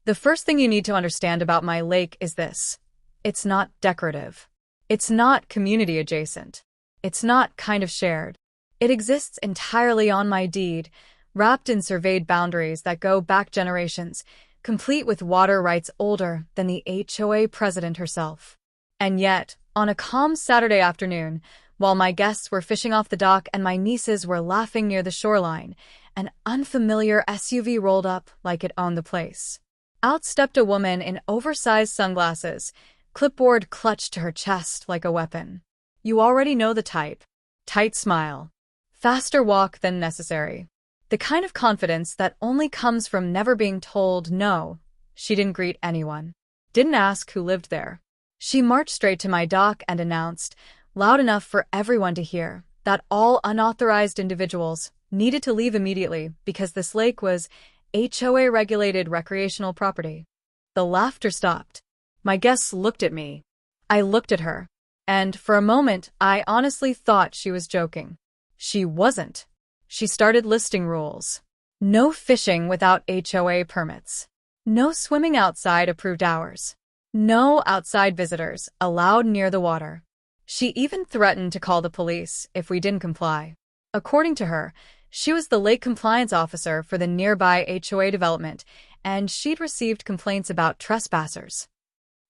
The first thing you need to understand about my lake is this. It's not decorative. It's not community adjacent. It's not kind of shared. It exists entirely on my deed, wrapped in surveyed boundaries that go back generations, complete with water rights older than the HOA president herself. And yet, on a calm Saturday afternoon, while my guests were fishing off the dock and my nieces were laughing near the shoreline, an unfamiliar SUV rolled up like it owned the place. Out stepped a woman in oversized sunglasses, clipboard clutched to her chest like a weapon. You already know the type. Tight smile. Faster walk than necessary. The kind of confidence that only comes from never being told no. She didn't greet anyone. Didn't ask who lived there. She marched straight to my dock and announced, loud enough for everyone to hear, that all unauthorized individuals needed to leave immediately because this lake was HOA-regulated recreational property. The laughter stopped. My guests looked at me. I looked at her. And for a moment, I honestly thought she was joking. She wasn't. She started listing rules. No fishing without HOA permits. No swimming outside approved hours. No outside visitors allowed near the water. She even threatened to call the police if we didn't comply. According to her, she was the lake compliance officer for the nearby HOA development, and she'd received complaints about trespassers.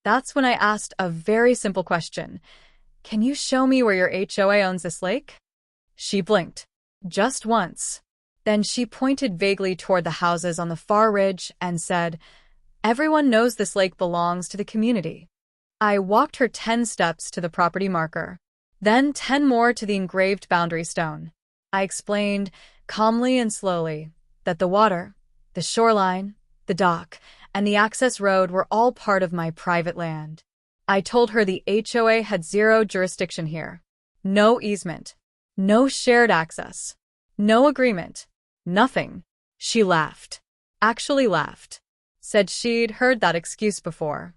That's when I asked a very simple question. Can you show me where your HOA owns this lake? She blinked. Just once. Then she pointed vaguely toward the houses on the far ridge and said, Everyone knows this lake belongs to the community. I walked her 10 steps to the property marker, then 10 more to the engraved boundary stone. I explained, calmly and slowly, that the water, the shoreline, the dock, and the access road were all part of my private land. I told her the HOA had zero jurisdiction here. No easement. No shared access. No agreement. Nothing. She laughed. Actually laughed. Said she'd heard that excuse before.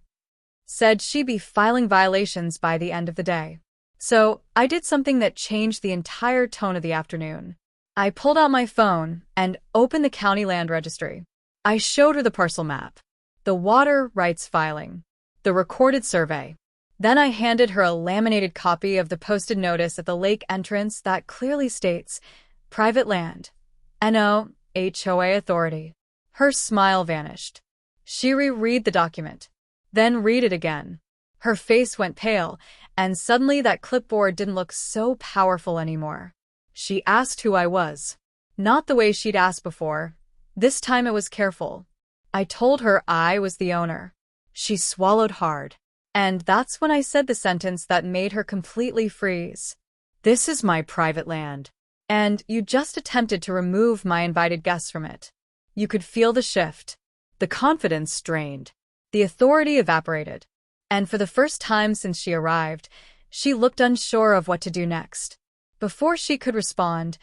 Said she'd be filing violations by the end of the day. So, I did something that changed the entire tone of the afternoon. I pulled out my phone and opened the county land registry. I showed her the parcel map, the water rights filing, the recorded survey. Then I handed her a laminated copy of the posted notice at the lake entrance that clearly states, Private Land, NO, HOA Authority. Her smile vanished. She reread the document, then read it again. Her face went pale, and suddenly that clipboard didn't look so powerful anymore. She asked who I was. Not the way she'd asked before. This time it was careful. I told her I was the owner. She swallowed hard. And that's when I said the sentence that made her completely freeze. This is my private land. And you just attempted to remove my invited guests from it. You could feel the shift. The confidence strained. The authority evaporated. And for the first time since she arrived, she looked unsure of what to do next. Before she could respond,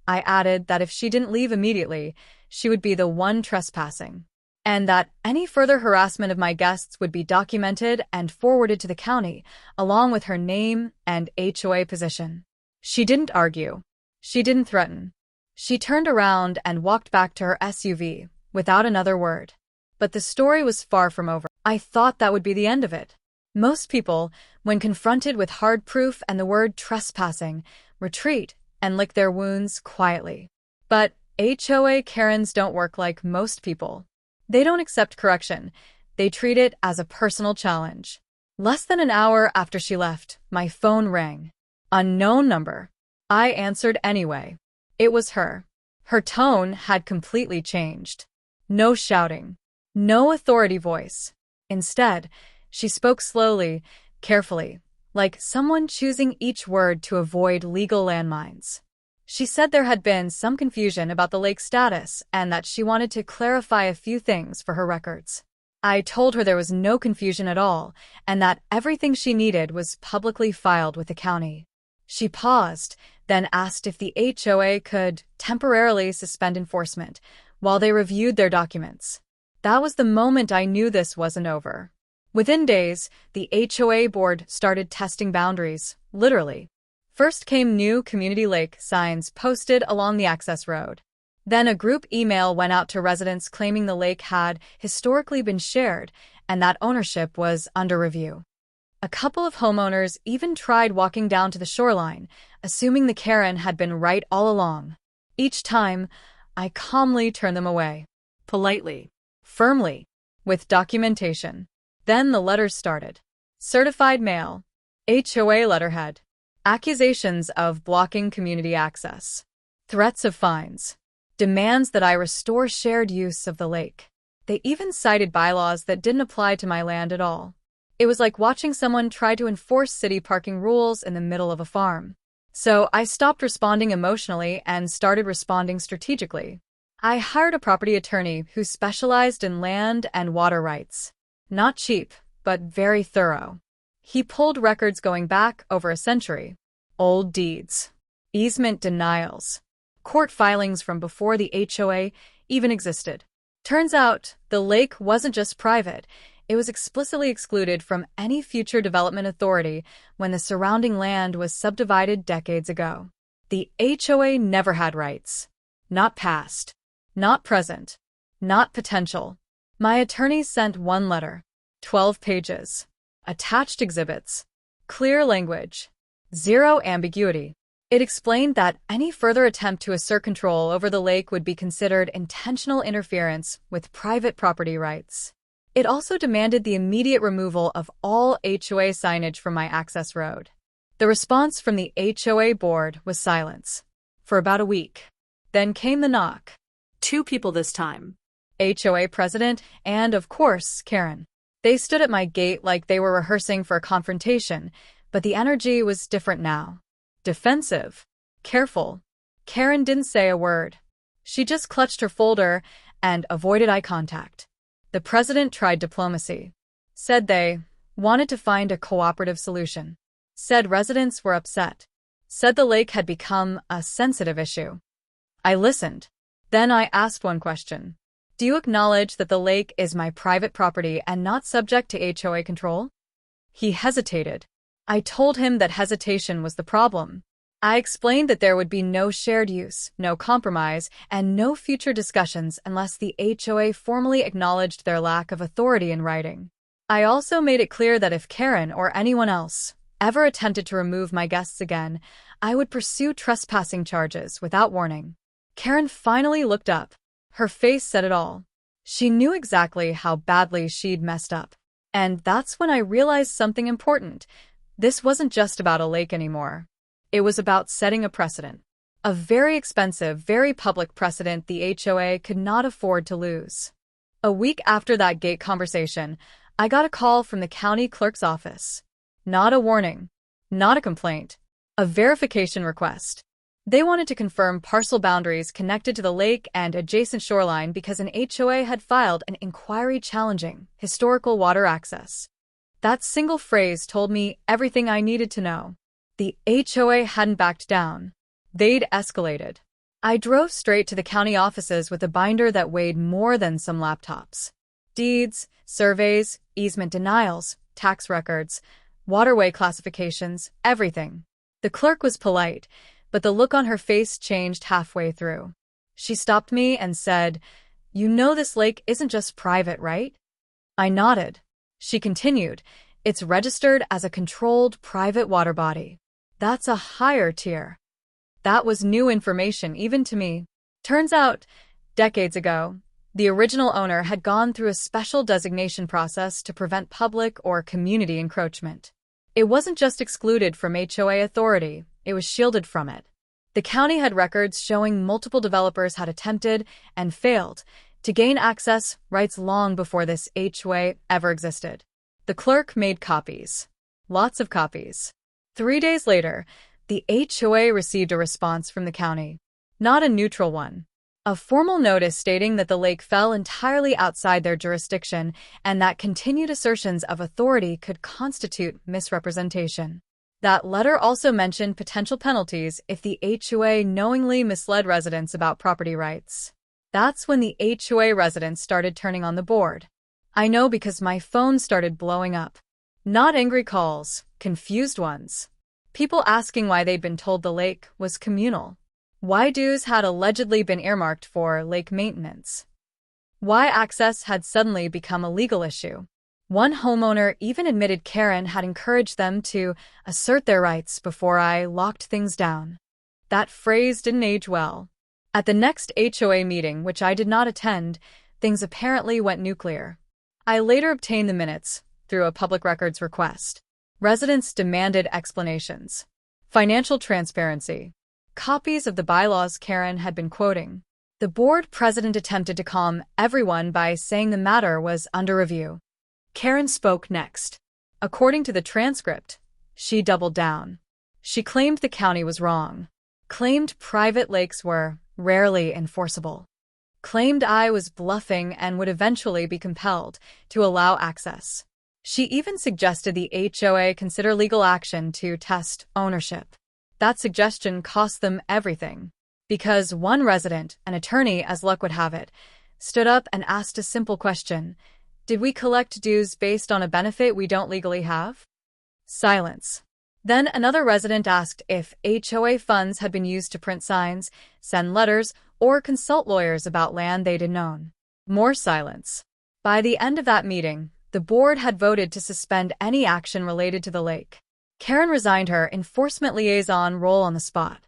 I added that if she didn't leave immediately, she would be the one trespassing, and that any further harassment of my guests would be documented and forwarded to the county, along with her name and HOA position. She didn't argue. She didn't threaten. She turned around and walked back to her SUV, without another word. But the story was far from over. I thought that would be the end of it. Most people, when confronted with hard proof and the word trespassing, retreat and lick their wounds quietly. But HOA Karens don't work like most people. They don't accept correction. They treat it as a personal challenge. Less than an hour after she left, my phone rang. Unknown number. I answered anyway. It was her. Her tone had completely changed. No shouting. No authority voice. Instead, she spoke slowly, carefully, like someone choosing each word to avoid legal landmines. She said there had been some confusion about the lake's status and that she wanted to clarify a few things for her records. I told her there was no confusion at all and that everything she needed was publicly filed with the county. She paused, then asked if the HOA could temporarily suspend enforcement while they reviewed their documents. That was the moment I knew this wasn't over. Within days, the HOA board started testing boundaries, literally. First came new community lake signs posted along the access road. Then a group email went out to residents claiming the lake had historically been shared and that ownership was under review. A couple of homeowners even tried walking down to the shoreline, assuming the Karen had been right all along. Each time, I calmly turned them away. Politely. Firmly. With documentation. Then the letters started. Certified mail. HOA letterhead. Accusations of blocking community access. Threats of fines. Demands that I restore shared use of the lake. They even cited bylaws that didn't apply to my land at all. It was like watching someone try to enforce city parking rules in the middle of a farm. So I stopped responding emotionally and started responding strategically. I hired a property attorney who specialized in land and water rights. Not cheap, but very thorough. He pulled records going back over a century. Old deeds. Easement denials. Court filings from before the HOA even existed. Turns out, the lake wasn't just private. It was explicitly excluded from any future development authority when the surrounding land was subdivided decades ago. The HOA never had rights. Not past. Not present. Not potential. My attorney sent one letter. 12 pages. Attached exhibits. Clear language. Zero ambiguity. It explained that any further attempt to assert control over the lake would be considered intentional interference with private property rights. It also demanded the immediate removal of all HOA signage from my access road. The response from the HOA board was silence. For about a week. Then came the knock. 2 people this time. HOA president and, of course, Karen. They stood at my gate like they were rehearsing for a confrontation, but the energy was different now. Defensive. Careful. Karen didn't say a word. She just clutched her folder and avoided eye contact. The president tried diplomacy. Said they wanted to find a cooperative solution. Said residents were upset. Said the lake had become a sensitive issue. I listened. Then I asked one question. Do you acknowledge that the lake is my private property and not subject to HOA control? He hesitated. I told him that hesitation was the problem. I explained that there would be no shared use, no compromise, and no future discussions unless the HOA formally acknowledged their lack of authority in writing. I also made it clear that if Karen or anyone else ever attempted to remove my guests again, I would pursue trespassing charges without warning. Karen finally looked up. Her face said it all. She knew exactly how badly she'd messed up. And that's when I realized something important. This wasn't just about a lake anymore. It was about setting a precedent. A very expensive, very public precedent the HOA could not afford to lose. A week after that gate conversation, I got a call from the county clerk's office. Not a warning. Not a complaint. A verification request. They wanted to confirm parcel boundaries connected to the lake and adjacent shoreline because an HOA had filed an inquiry challenging historical water access. That single phrase told me everything I needed to know. The HOA hadn't backed down. They'd escalated. I drove straight to the county offices with a binder that weighed more than some laptops. Deeds, surveys, easement denials, tax records, waterway classifications, everything. The clerk was polite, but the look on her face changed halfway through. She stopped me and said, "You know this lake isn't just private, right?" I nodded. She continued, "It's registered as a controlled private water body. That's a higher tier." That was new information even to me. Turns out, decades ago, the original owner had gone through a special designation process to prevent public or community encroachment. It wasn't just excluded from HOA authority, it was shielded from it. The county had records showing multiple developers had attempted and failed to gain access rights long before this HOA ever existed. The clerk made copies. Lots of copies. 3 days later, the HOA received a response from the county. Not a neutral one. A formal notice stating that the lake fell entirely outside their jurisdiction and that continued assertions of authority could constitute misrepresentation. That letter also mentioned potential penalties if the HOA knowingly misled residents about property rights. That's when the HOA residents started turning on the board. I know because my phone started blowing up. Not angry calls, confused ones. People asking why they'd been told the lake was communal. why dues had allegedly been earmarked for lake maintenance, why access had suddenly become a legal issue. One homeowner even admitted Karen had encouraged them to assert their rights before I locked things down. That phrase didn't age well. At the next HOA meeting, which I did not attend, things apparently went nuclear. I later obtained the minutes through a public records request. Residents demanded explanations. Financial transparency. Copies of the bylaws Karen had been quoting. The board president attempted to calm everyone by saying the matter was under review. Karen spoke next. According to the transcript, she doubled down. She claimed the county was wrong. Claimed private lakes were rarely enforceable. Claimed I was bluffing and would eventually be compelled to allow access. She even suggested the HOA consider legal action to test ownership. That suggestion cost them everything, because one resident, an attorney as luck would have it, stood up and asked a simple question: did we collect dues based on a benefit we don't legally have? Silence. Then another resident asked if HOA funds had been used to print signs, send letters, or consult lawyers about land they didn't own. More silence. By the end of that meeting, the board had voted to suspend any action related to the lake. Karen resigned her enforcement liaison role on the spot.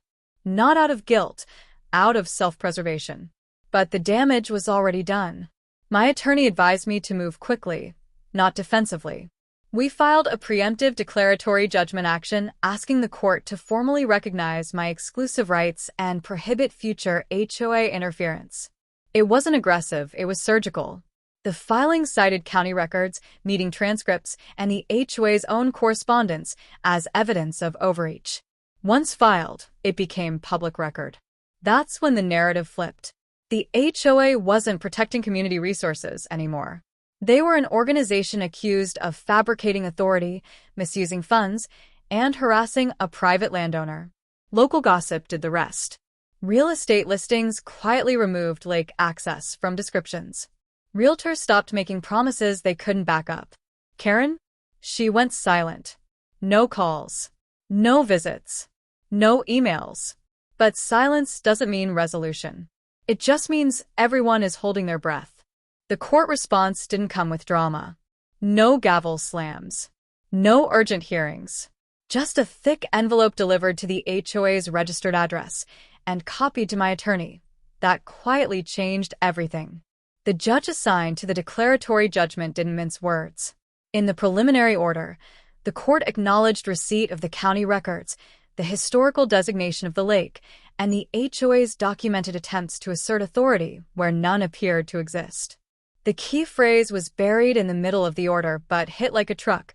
Not out of guilt, out of self-preservation. But the damage was already done. My attorney advised me to move quickly, not defensively. We filed a preemptive declaratory judgment action asking the court to formally recognize my exclusive rights and prohibit future HOA interference. It wasn't aggressive, it was surgical. The filing cited county records, meeting transcripts, and the HOA's own correspondence as evidence of overreach. Once filed, it became public record. That's when the narrative flipped. The HOA wasn't protecting community resources anymore. They were an organization accused of fabricating authority, misusing funds, and harassing a private landowner. Local gossip did the rest. Real estate listings quietly removed lake access from descriptions. Realtors stopped making promises they couldn't back up. Karen? She went silent. No calls. No visits. No emails. But silence doesn't mean resolution. It just means everyone is holding their breath. The court response didn't come with drama. No gavel slams. No urgent hearings. Just a thick envelope delivered to the HOA's registered address and copied to my attorney. That quietly changed everything. The judge assigned to the declaratory judgment didn't mince words. In the preliminary order, the court acknowledged receipt of the county records, the historical designation of the lake, and the HOA's documented attempts to assert authority where none appeared to exist. The key phrase was buried in the middle of the order but hit like a truck.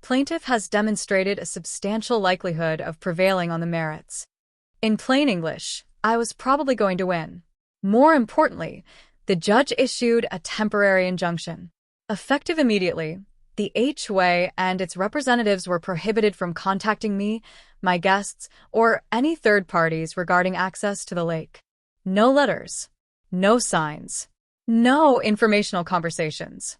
Plaintiff has demonstrated a substantial likelihood of prevailing on the merits. In plain English, I was probably going to win. More importantly, the judge issued a temporary injunction. Effective immediately, the HOA and its representatives were prohibited from contacting me, my guests, or any third parties regarding access to the lake. No letters. No signs. No informational conversations.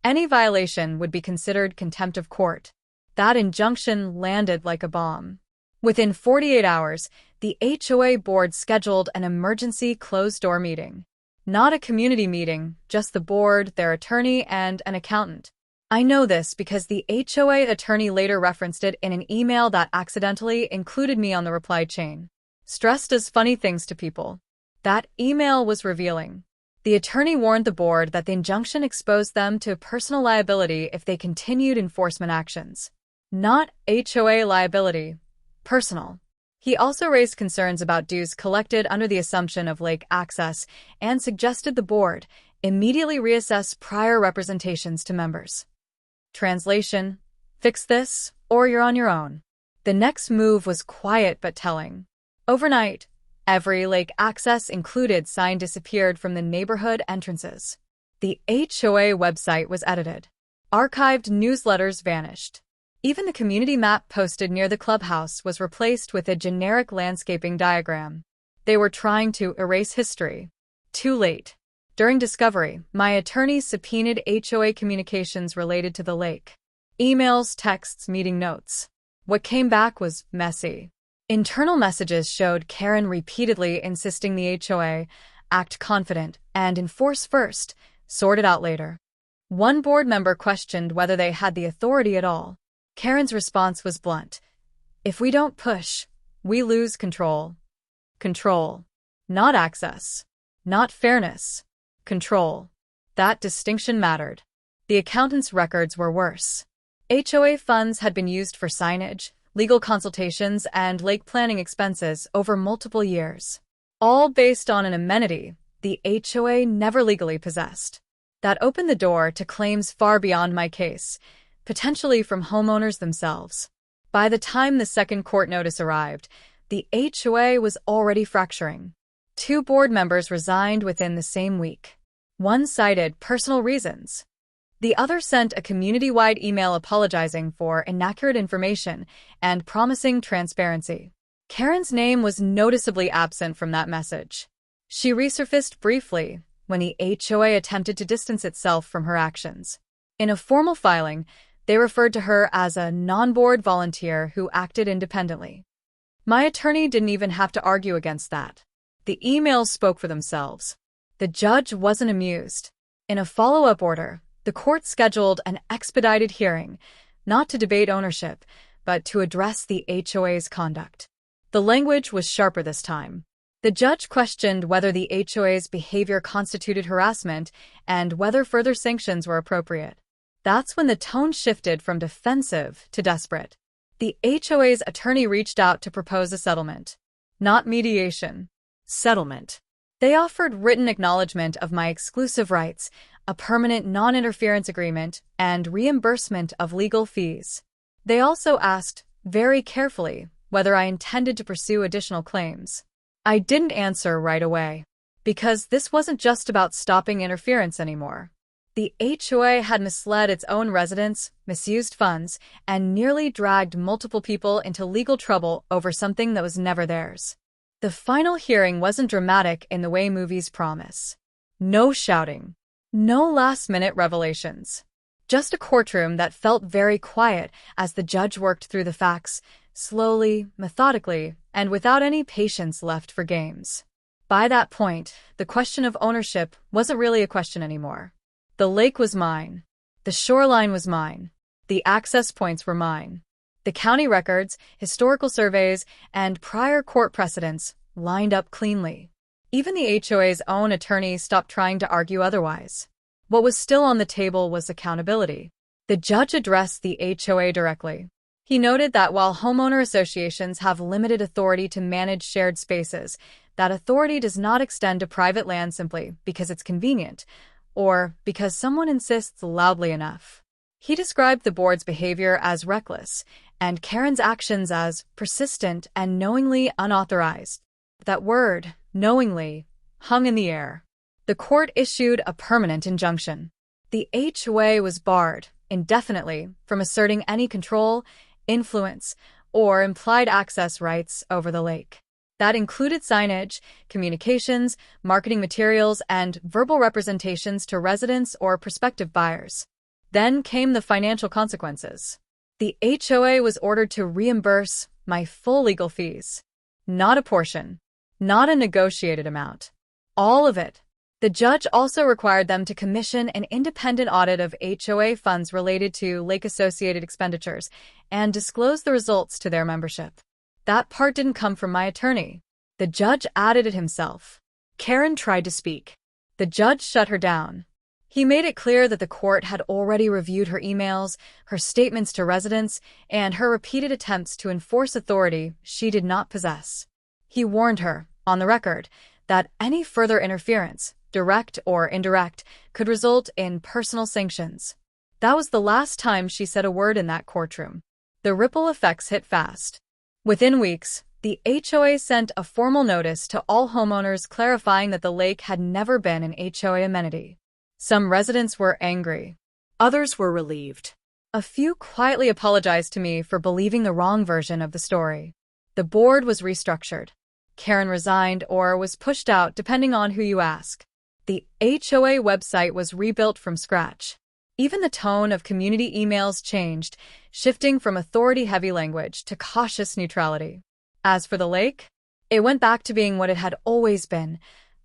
Any violation would be considered contempt of court. That injunction landed like a bomb. Within 48 hours, the HOA board scheduled an emergency closed-door meeting. Not a community meeting, just the board, their attorney, and an accountant. I know this because the HOA attorney later referenced it in an email that accidentally included me on the reply chain. Stress does funny things to people. That email was revealing. The attorney warned the board that the injunction exposed them to personal liability if they continued enforcement actions. Not HOA liability. Personal. He also raised concerns about dues collected under the assumption of lake access and suggested the board immediately reassess prior representations to members. Translation: fix this, or you're on your own. The next move was quiet but telling. Overnight, every lake access included sign disappeared from the neighborhood entrances. The HOA website was edited. Archived newsletters vanished. Even the community map posted near the clubhouse was replaced with a generic landscaping diagram. They were trying to erase history. Too late. During discovery, my attorney subpoenaed HOA communications related to the lake. Emails, texts, meeting notes. What came back was messy. Internal messages showed Karen repeatedly insisting the HOA act confident and enforce first, sort it out later. One board member questioned whether they had the authority at all. Karen's response was blunt. If we don't push, we lose control. Control. Not access. Not fairness. Control. That distinction mattered. The accountant's records were worse. HOA funds had been used for signage, legal consultations, and lake planning expenses over multiple years. All based on an amenity the HOA never legally possessed. That opened the door to claims far beyond my case, potentially from homeowners themselves. By the time the second court notice arrived, the HOA was already fracturing. 2 board members resigned within the same week. One cited personal reasons. The other sent a community-wide email apologizing for inaccurate information and promising transparency. Karen's name was noticeably absent from that message. She resurfaced briefly when the HOA attempted to distance itself from her actions. In a formal filing, they referred to her as a non-board volunteer who acted independently. My attorney didn't even have to argue against that. The emails spoke for themselves. The judge wasn't amused. In a follow-up order, the court scheduled an expedited hearing, not to debate ownership, but to address the HOA's conduct. The language was sharper this time. The judge questioned whether the HOA's behavior constituted harassment and whether further sanctions were appropriate. That's when the tone shifted from defensive to desperate. The HOA's attorney reached out to propose a settlement. Not mediation. Settlement. They offered written acknowledgement of my exclusive rights, a permanent non-interference agreement, and reimbursement of legal fees. They also asked, very carefully, whether I intended to pursue additional claims. I didn't answer right away, because this wasn't just about stopping interference anymore. The HOA had misled its own residents, misused funds, and nearly dragged multiple people into legal trouble over something that was never theirs. The final hearing wasn't dramatic in the way movies promise. No shouting. No last-minute revelations. Just a courtroom that felt very quiet as the judge worked through the facts, slowly, methodically, and without any patience left for games. By that point, the question of ownership wasn't really a question anymore. The lake was mine. The shoreline was mine. The access points were mine. The county records, historical surveys, and prior court precedents lined up cleanly. Even the HOA's own attorney stopped trying to argue otherwise. What was still on the table was accountability. The judge addressed the HOA directly. He noted that while homeowner associations have limited authority to manage shared spaces, that authority does not extend to private land simply because it's convenient, or because someone insists loudly enough. He described the board's behavior as reckless, and Karen's actions as persistent and knowingly unauthorized. That word, knowingly, hung in the air. The court issued a permanent injunction. The HOA was barred, indefinitely, from asserting any control, influence, or implied access rights over the lake. That included signage, communications, marketing materials, and verbal representations to residents or prospective buyers. Then came the financial consequences. The HOA was ordered to reimburse my full legal fees. Not a portion. Not a negotiated amount. All of it. The judge also required them to commission an independent audit of HOA funds related to lake-associated expenditures and disclose the results to their membership. That part didn't come from my attorney. The judge added it himself. Karen tried to speak. The judge shut her down. He made it clear that the court had already reviewed her emails, her statements to residents, and her repeated attempts to enforce authority she did not possess. He warned her, on the record, that any further interference, direct or indirect, could result in personal sanctions. That was the last time she said a word in that courtroom. The ripple effects hit fast. Within weeks, the HOA sent a formal notice to all homeowners clarifying that the lake had never been an HOA amenity. Some residents were angry. Others were relieved. A few quietly apologized to me for believing the wrong version of the story. The board was restructured. Karen resigned or was pushed out depending on who you ask. The HOA website was rebuilt from scratch. Even the tone of community emails changed, shifting from authority-heavy language to cautious neutrality. As for the lake, it went back to being what it had always been: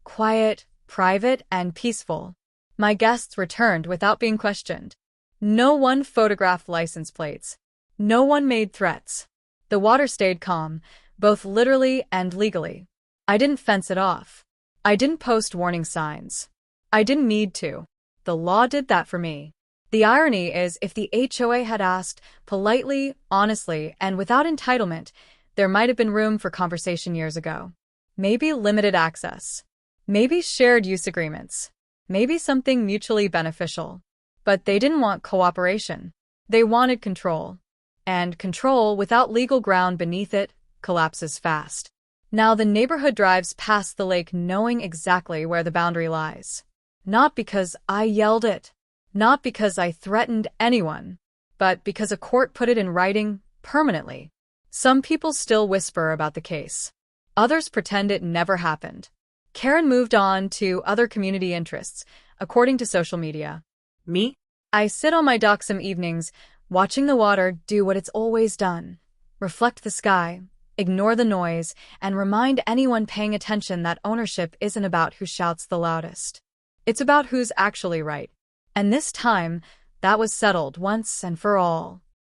quiet, private, and peaceful. My guests returned without being questioned. No one photographed license plates. No one made threats. The water stayed calm, both literally and legally. I didn't fence it off. I didn't post warning signs. I didn't need to. The law did that for me. The irony is, if the HOA had asked, politely, honestly, and without entitlement, there might have been room for conversation years ago. Maybe limited access. Maybe shared use agreements. Maybe something mutually beneficial. But they didn't want cooperation. They wanted control. And control, without legal ground beneath it, collapses fast. Now the neighborhood drives past the lake knowing exactly where the boundary lies. Not because I yelled it. Not because I threatened anyone. But because a court put it in writing permanently. Some people still whisper about the case. Others pretend it never happened. Karen moved on to other community interests, according to social media. Me? I sit on my dock some evenings, watching the water do what it's always done. Reflect the sky, ignore the noise, and remind anyone paying attention that ownership isn't about who shouts the loudest. It's about who's actually right. And this time, that was settled once and for all.